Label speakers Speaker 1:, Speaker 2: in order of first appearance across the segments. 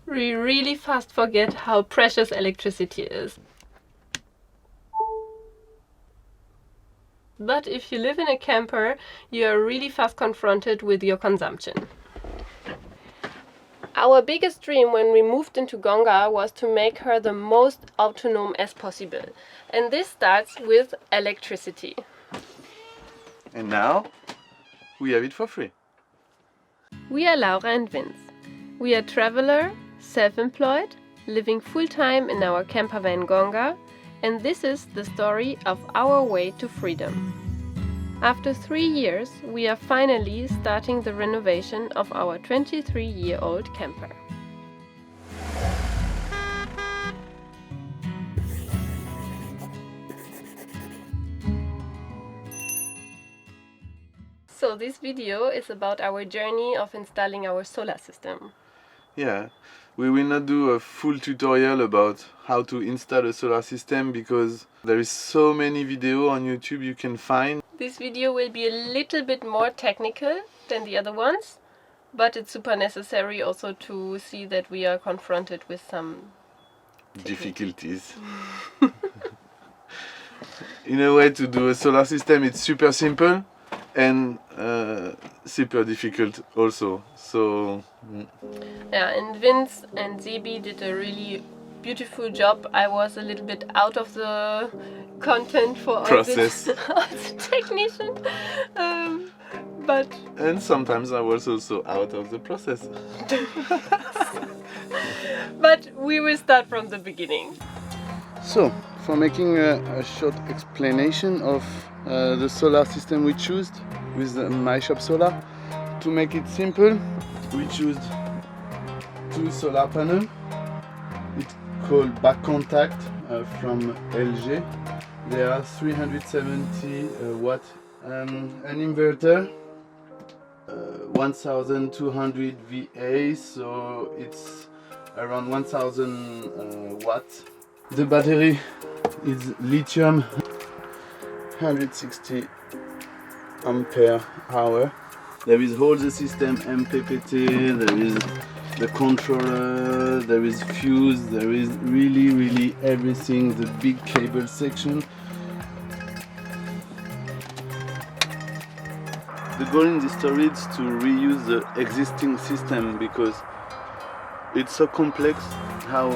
Speaker 1: We really fast forget how precious electricity is. But if you live in a camper, you are really fast confronted with your consumption. Our biggest dream when we moved into Gonga was to make her the most autonomous as possible. And this starts with electricity.
Speaker 2: And now we have it for free.
Speaker 1: We are Laura and Vince. We are traveler, self-employed, living full-time in our camper van Gonga, and this is the story of our way to freedom. After 3 years, we are finally starting the renovation of our 23-year-old camper. So this video is about our journey of installing our solar system.
Speaker 2: Yeah, we will not do a full tutorial about how to install a solar system because there is so many videos on YouTube you can find.
Speaker 1: This video will be a little bit more technical than the other ones, but it's super necessary also to see that we are confronted with some
Speaker 2: difficulties. In a way, to do a solar system, it's super simple and super difficult also. So
Speaker 1: yeah, and Vince and Sebi did a really beautiful job. I was a little bit out of the content for all
Speaker 2: process
Speaker 1: this as a technician,
Speaker 2: and sometimes I was also out of the process.
Speaker 1: But we will start from the beginning.
Speaker 3: So, for making a short explanation of the solar system we chose with the MyShop Solaire, to make it simple, we chose 2 solar panels. It's called back contact from LG. They are 370 watt. An inverter, 1200 VA, so it's around 1000 watts. The battery is lithium, 160 ampere hour. There is all the system MPPT, there is the controller, there is fuse, there is really everything, the big cable section. The goal in this story is to reuse the existing system because it's so complex how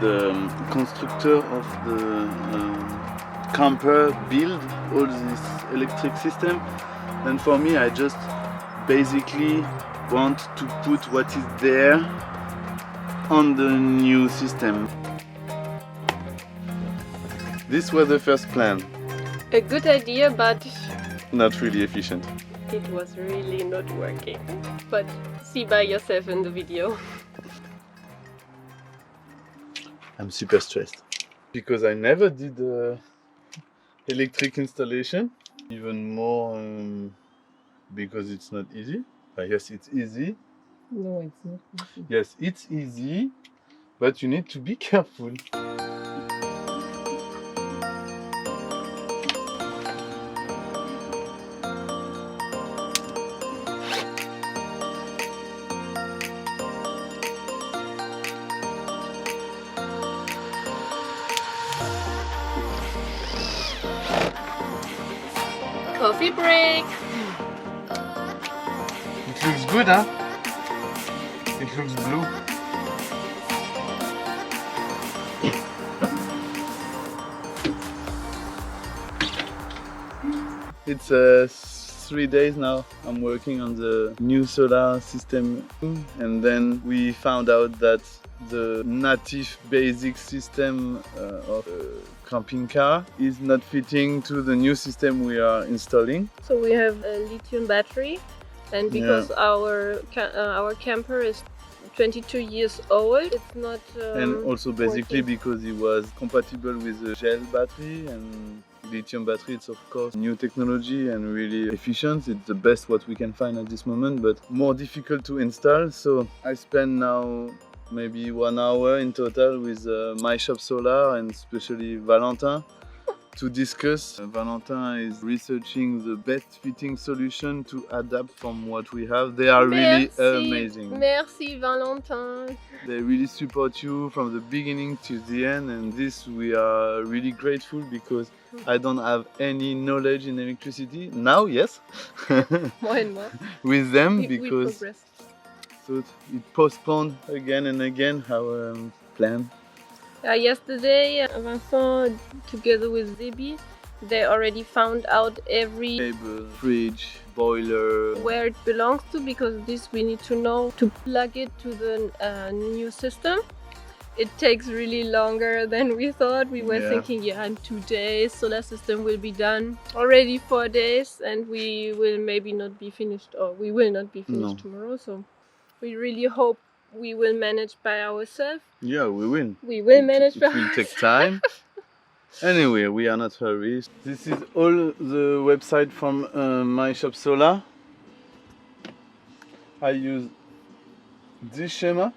Speaker 3: the constructor of the camper build all this electric system, and for me I just basically want to put what is there on the new system. This was the first plan.
Speaker 1: A good idea, but
Speaker 2: Not really efficient.
Speaker 1: it was really not working. But see by yourself in the video.
Speaker 3: I'm super stressed because I never did electric installation, even more because it's not easy. Yes, it's easy.
Speaker 1: No, it's not easy.
Speaker 3: Yes, it's easy, but you need to be careful.
Speaker 1: Coffee break!
Speaker 3: It looks good, huh? It looks blue. It's 3 days now I'm working on the new solar system, and then we found out that the native basic system of a camping car is not fitting to the new system we are installing.
Speaker 1: So we have a lithium battery, and because our camper is 22 years old, it's not
Speaker 3: And also basically
Speaker 1: working.
Speaker 3: because it was compatible with the gel battery, and lithium battery, it's of course new technology and really efficient. It's the best what we can find at this moment, but more difficult to install. So I spend now maybe 1 hour in total with MyShop Solaire, and especially Valentin,
Speaker 2: to discuss. Valentin is researching the best fitting solution to adapt from what we have. They are really amazing.
Speaker 1: Merci Valentin.
Speaker 2: They really support you from the beginning to the end, and this we are really grateful because I don't have any knowledge in electricity. Now, yes.
Speaker 1: More and more.
Speaker 2: With them
Speaker 1: We
Speaker 2: because
Speaker 1: progress.
Speaker 2: so it postponed again and again our plan.
Speaker 1: Yesterday, Vincent, together with Zebi, they already found out every
Speaker 2: Table, fridge, boiler.
Speaker 1: where it belongs to, because this we need to know to plug it to the new system. It takes really longer than we thought. We were thinking, in 2 days solar system will be done. Already 4 days, and we will maybe not be finished, or we will not be finished tomorrow. So we really hope we will manage by ourselves.
Speaker 2: Yeah, we will.
Speaker 1: We will manage by
Speaker 2: It will take time. Anyway, we are not hurried. This is all the website from MyShop Solaire. I use this schema.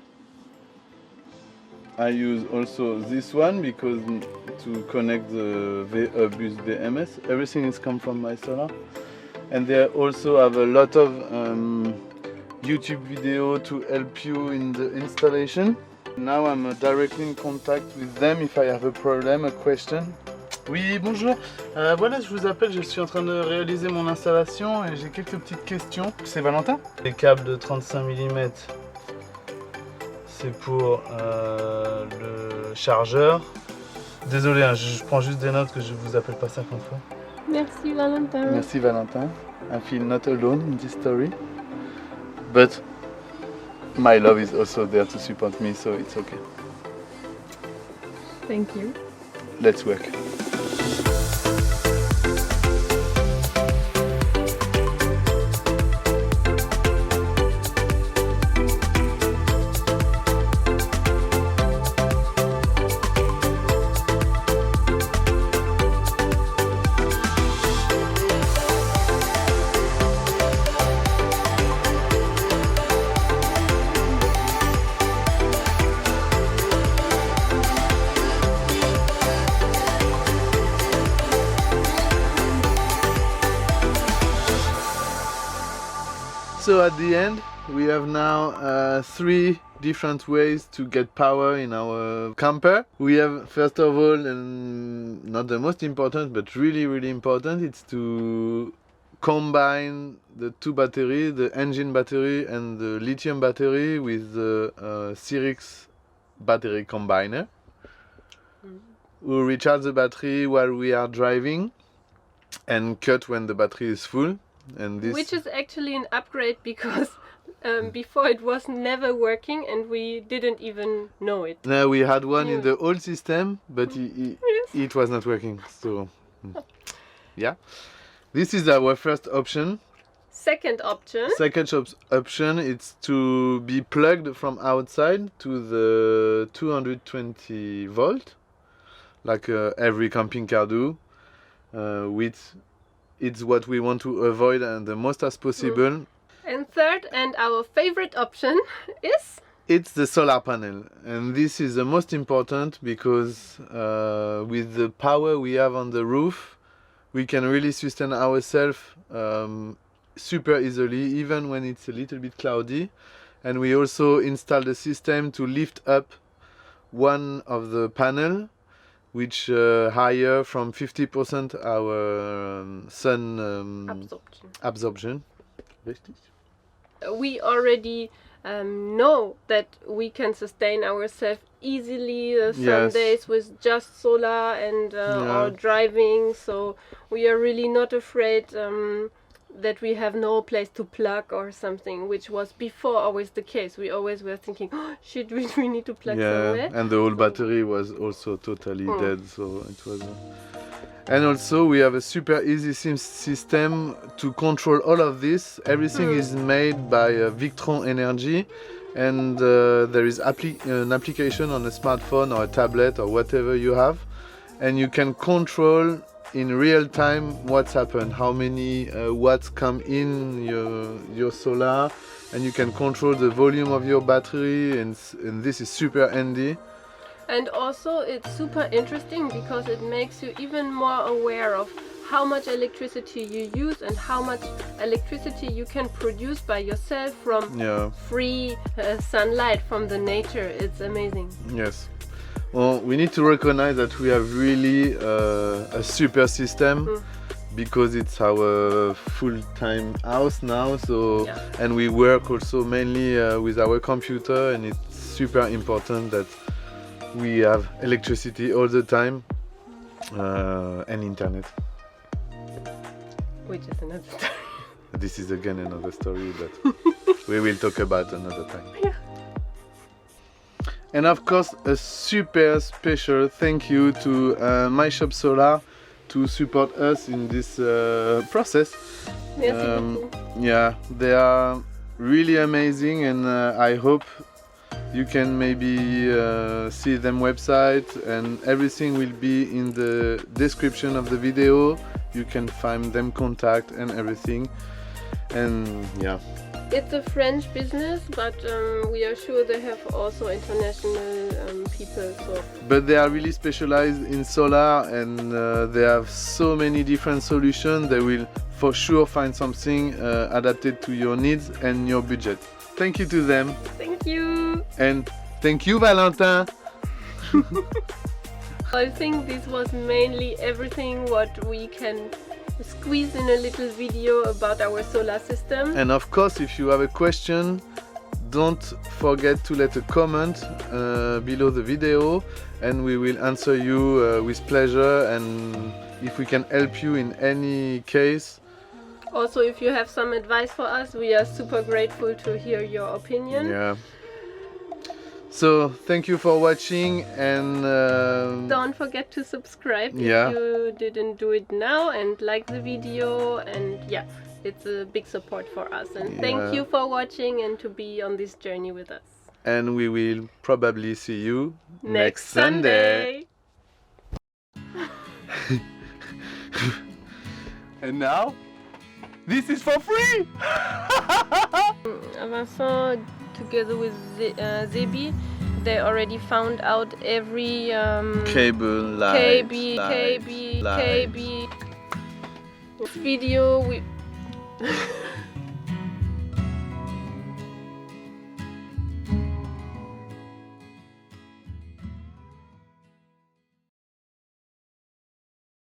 Speaker 2: I use also this one because to connect the VE.Bus BMS. Everything is come from MySolaire. And they also have a lot of YouTube video to help you in the installation. Now I'm directly in contact with them if I have a problem, a question. Oui, bonjour. Voilà, je vous appelle, je suis en train de réaliser mon installation et j'ai quelques petites questions. C'est Valentin? Les câbles de 35 mm, c'est pour le chargeur. Désolé, hein, je prends juste des notes que je vous appelle pas 50 fois.
Speaker 1: Merci Valentin.
Speaker 2: Merci Valentin. I feel not alone in this story. But my love is also there to support me, so it's okay.
Speaker 1: Thank you.
Speaker 2: Let's work. So at the end, we have now 3 different ways to get power in our camper. We have, first of all, and not the most important, but really important, it's to combine the 2 batteries, the engine battery and the lithium battery, with the Cyrix battery combiner. We recharge the battery while we are driving and cut when the battery is full. And this,
Speaker 1: which is actually an upgrade, because before it was never working and we didn't even know it.
Speaker 2: No, we had one in the old system, but it was not working. So, yeah. This is our first option.
Speaker 1: Second option.
Speaker 2: Second option is to be plugged from outside to the 220 volt, like every camping car do, with it's what we want to avoid and the most as possible.
Speaker 1: And third, and our favorite option is?
Speaker 2: It's the solar panel. And this is the most important because with the power we have on the roof, we can really sustain ourselves super easily, even when it's a little bit cloudy. And we also install the system to lift up one of the panel, which higher from 50% our sun absorption.
Speaker 1: We already know that we can sustain ourselves easily some days with just solar and or driving, so we are really not afraid that we have no place to plug or something, which was before always the case. We always were thinking, oh, should we need to plug somewhere?
Speaker 2: And the whole battery was also totally dead, so it was. And also we have a super easy system to control all of this. Everything is made by Victron energy, and there is an application on a smartphone or a tablet or whatever you have, and you can control in real time what's happened, how many watts come in your solar, and you can control the volume of your battery, and this is super handy.
Speaker 1: And also it's super interesting because it makes you even more aware of how much electricity you use and how much electricity you can produce by yourself from free sunlight from the nature. It's amazing.
Speaker 2: Yes. Well, we need to recognize that we have really a super system because it's our full-time house now. So and we work also mainly with our computer, and it's super important that we have electricity all the time and internet.
Speaker 1: Which is another story.
Speaker 2: This is again another story that we will talk about another time.
Speaker 1: Yeah.
Speaker 2: And of course, a super special thank you to MyShop Solaire to support us in this process.
Speaker 1: Merci beaucoup.
Speaker 2: Yeah, they are really amazing, and I hope you can maybe see them website, and everything will be in the description of the video. You can find them contact and everything. And yeah.
Speaker 1: It's a French business, but we are sure they have also international people. So.
Speaker 2: But they are really specialized in solar, and they have so many different solutions. They will for sure find something adapted to your needs and your budget. Thank you to them.
Speaker 1: Thank you.
Speaker 2: And thank you, Valentin.
Speaker 1: I think this was mainly everything what we can squeeze in a little video about our solar system.
Speaker 2: And of course, if you have a question, don't forget to let a comment below the video, and we will answer you with pleasure, and if we can help you in any case.
Speaker 1: Also, if you have some advice for us, we are super grateful to hear your opinion.
Speaker 2: Yeah. So thank you for watching, and
Speaker 1: don't forget to subscribe if you didn't do it now, and like the video, and yeah, it's a big support for us, and thank you for watching and to be on this journey with us.
Speaker 2: And we will probably see you next Sunday. And now this is for free.
Speaker 1: Vincent, together with Zebi, they already found out every
Speaker 2: cable, light,
Speaker 1: KB. Video we